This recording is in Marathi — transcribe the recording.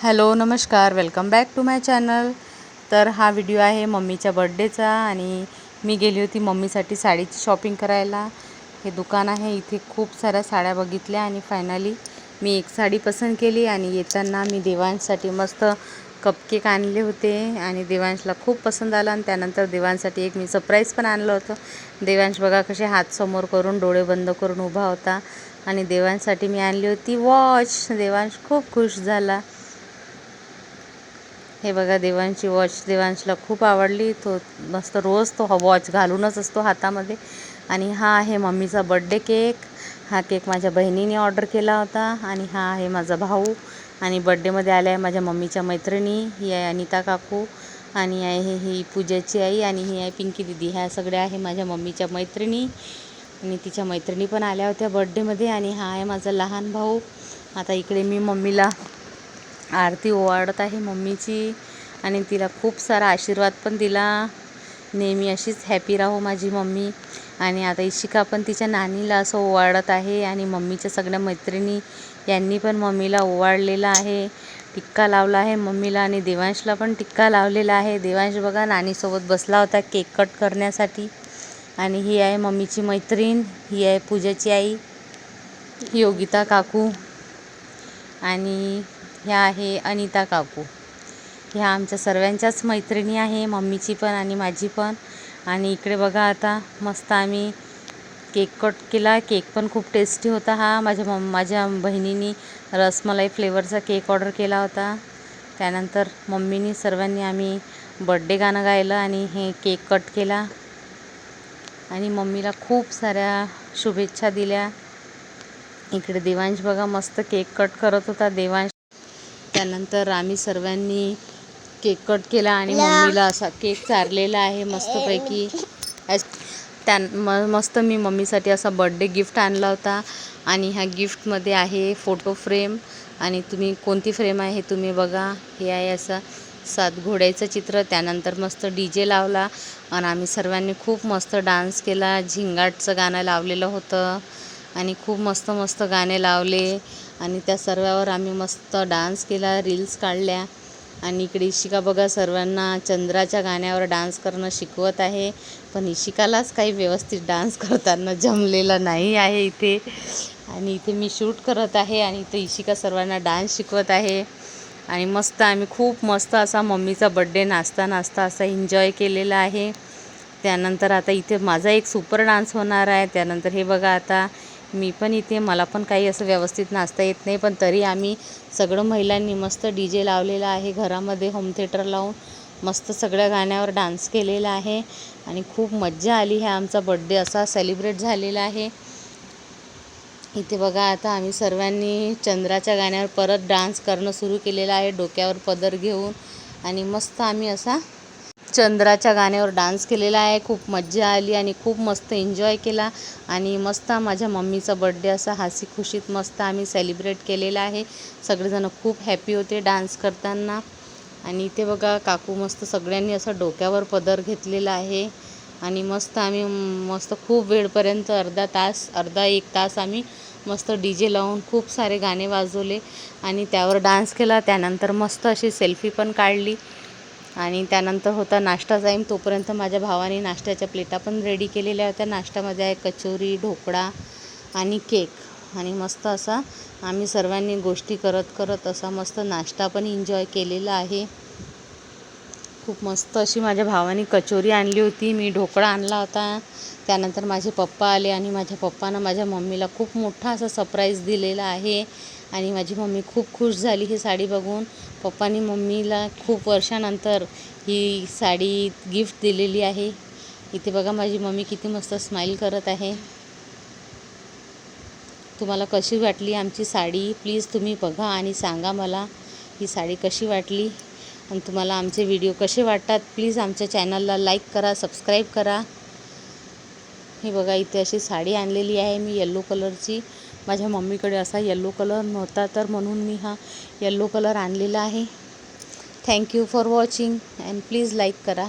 हॅलो नमस्कार, welcome back to my channel. तर हा व्हिडिओ आहे मम्मीच्या बर्थडेचा आणि मी गेली होती मम्मीसाठी साडीची शॉपिंग करायला। हे दुकान आहे, इथे खूप साऱ्या साड्या बघितल्या आणि फायनली मी एक साडी पसंत केली। आणि येताना मी देवांसाठी मस्त कपकेक आणले होते आणि देवांशला खूप पसंत आला। आणि त्यानंतर देवांसाठी एक मी सरप्राईज पण आणलं होतं। देवांश बघा कसे हात समोर करून डोळे बंद करून उभा होता। आणि देवांसाठी मी आणली होती वॉच। देवांश खूप खुश झाला। हे बघा देवांची वॉच देवांशला खूप आवडली। तो मस्त रोज तो वॉच घालूनच असतो हातामध्ये। आणि हा आहे मम्मीचा बर्थडे केक। हा केक माझ्या बहिणीने ऑर्डर केला होता। आणि हा आहे माझा भाऊ। आणि बर्थडेमध्ये आल्या आहे माझ्या मम्मीच्या मैत्रिणी। ही आहे अनिता काकू आणि आहे ही पूजाची आई आणि ही आहे पिंकी दीदी। ह्या सगळ्या आहे माझ्या मम्मीच्या मैत्रिणी आणि तिच्या मैत्रिणी पण आल्या होत्या बर्थडेमध्ये। आणि हा आहे माझा लहान भाऊ। आता इकडे मी मम्मीला आरती ओवाळत आहे मम्मीची आणि तिला खूप सारा आशीर्वाद पण दिला। नेहमी अशीच हॅपी राहो माझी मम्मी। आणि आता इशिका पण तिच्या नानीला असं ओवाळत आहे आणि मम्मीच्या सगळ्या मैत्रिणी यांनी पण मम्मीला ओवाळलेला आहे, टिक्का लावला आहे मम्मीला। आणि देवांशला पण टिक्का लावलेला आहे। देवांश बघा नानीसोबत बसला होता केक कट करण्यासाठी। आणि ही आहे मम्मीची मैत्रीण, ही आहे पूजाची आई योगिता काकू आणि ह्या आहे अनिता काकू। ह्या आमच्या सर्वांच्याच मैत्रिणी आहे, मम्मीची पण आणि माझी पण। आणि इकडे बघा आता मस्त आम्ही केक कट केला। केक पण खूप टेस्टी होता। हा माझ्या बहिणीने रसमलाई फ्लेवरचा केक ऑर्डर केला होता। त्यानंतर मम्मीनी सर्वांनी आम्ही बर्थडे गाणं गायलं आणि हे केक कट केला आणि मम्मीला खूप साऱ्या शुभेच्छा दिल्या। इकडे देवांश बघा मस्त केक कट करत होता देवांश। त्यानंतर आम्ही सर्वांनी केक कट केला आणि मम्मीला असा केक चारलेला आहे मस्तपैकी। मस्त मी मम्मीसाठी असा बर्थडे गिफ्ट आणला होता। आणि ह्या गिफ्टमध्ये आहे फोटो फ्रेम आणि तुम्ही कोणती फ्रेम आहे हे तुम्ही बघा। हे आहे असं 7 घोड्याचं चित्र। त्यानंतर मस्त DJ लावला आणि आम्ही सर्वांनी खूप मस्त डान्स केला। झिंगाटचं गाणं लावलेलं होतं आणि खूप मस्त मस्त गाणे लावले आणि त्या सर्वावर आम्ही मस्त डान्स केला, रील्स काढल्या। आणि इकडे इशिका बघा सर्वांना चंद्राच्या गाण्यावर डान्स करणं शिकवत आहे, पण इशिकालाच काही व्यवस्थित डान्स करताना जमलेलं नाही आहे इथे। आणि इथे मी शूट करत आहे आणि इथे इशिका सर्वांना डान्स शिकवत आहे। आणि मस्त आम्ही खूप मस्त असा मम्मीचा बर्थडे नाचता नाचता असा एन्जॉय केलेला आहे। त्यानंतर आता इथे माझा एक सुपर डान्स होणार आहे। त्यानंतर हे बघा आता मी पण इथे मला पण काही असं व्यवस्थित नाचता येत नाही, पण तरी आम्ही सगळं महिलांनी मस्त DJ लावलेला आहे घरामध्ये, होम थिएटर लावून मस्त सगळ्या गाण्यावर डान्स केलेला आहे आणि खूप मज्जा आली। हा आमचा बर्थडे असा सेलिब्रेट झालेला आहे। इथे बघा आता आम्ही सर्वांनी चंद्राच्या गाण्यावर परत डान्स करणं सुरू केलेलं आहे डोक्यावर पदर घेऊन। आणि मस्त आम्ही असा चंद्राच्या गाण्यावर डान्स केलेला आहे। खूप मज्जा आली आणि खूप मस्त एन्जॉय केला आणि मस्त माझ्या मम्मीचा बर्थडे असा हसी खुशीत मस्त आम्ही सेलिब्रेट केलेला आहे। सगळेजण खूप हॅपी होते डान्स करताना। आणि इथे बघा काकू मस्त सगळ्यांनी असं डोक्यावर पदर घेतलेला आहे आणि मस्त आम्ही मस्त खूप वेळपर्यंत अर्धा एक तास आम्ही मस्त DJ लावून खूप सारे गाणे वाजवले आणि त्यावर डान्स केला। त्यानंतर मस्त अशी सेल्फी पण काढली आणि त्यानंतर होता नाश्ता टाईम। तोपर्यंत माझ्या भावाने नाश्त्याच्या प्लेटा पण रेडी केलेल्या होत्या। नाश्त्यामध्ये आहे कचोरी, ढोकळा आणि केक। आणि मस्त असा आम्ही सर्वांनी गोष्टी करत करत असा मस्त नाश्ता पण एन्जॉय केलेला आहे। खूप मस्त अशी माझ्या भावाने कचोरी आणली होती, मी ढोकळा आणला होता। त्यानंतर माझे पप्पा आले आणि माझ्या पप्पानं माझ्या मम्मीला खूप मोठा असा सरप्राईज दिलेला आहे आणि माझी मम्मी खूप खुश झाली ही साडी बघून। पप्पांनी मम्मीला खूप वर्षानंतर ही साडी गिफ्ट दिलेली आहे। इथे बघा माझी मम्मी किती मस्त स्माईल करत आहे। तुम्हाला कशी वाटली आमची साडी प्लीज तुम्ही बघा आणि सांगा मला ही साडी कशी वाटली। आणि तुम्हाला आमचे व्हिडिओ कसे वाटतात प्लीज आमच्या चॅनलला लाईक करा, सबस्क्राईब करा। हे बघा इथे अशी साडी आणलेली आहे मी येलो कलरची। माझ्या मम्मीकडे असा येलो कलर नव्हता तर म्हणून मी हा येलो कलर आणलेला आहे। Thank you for watching and please like करा।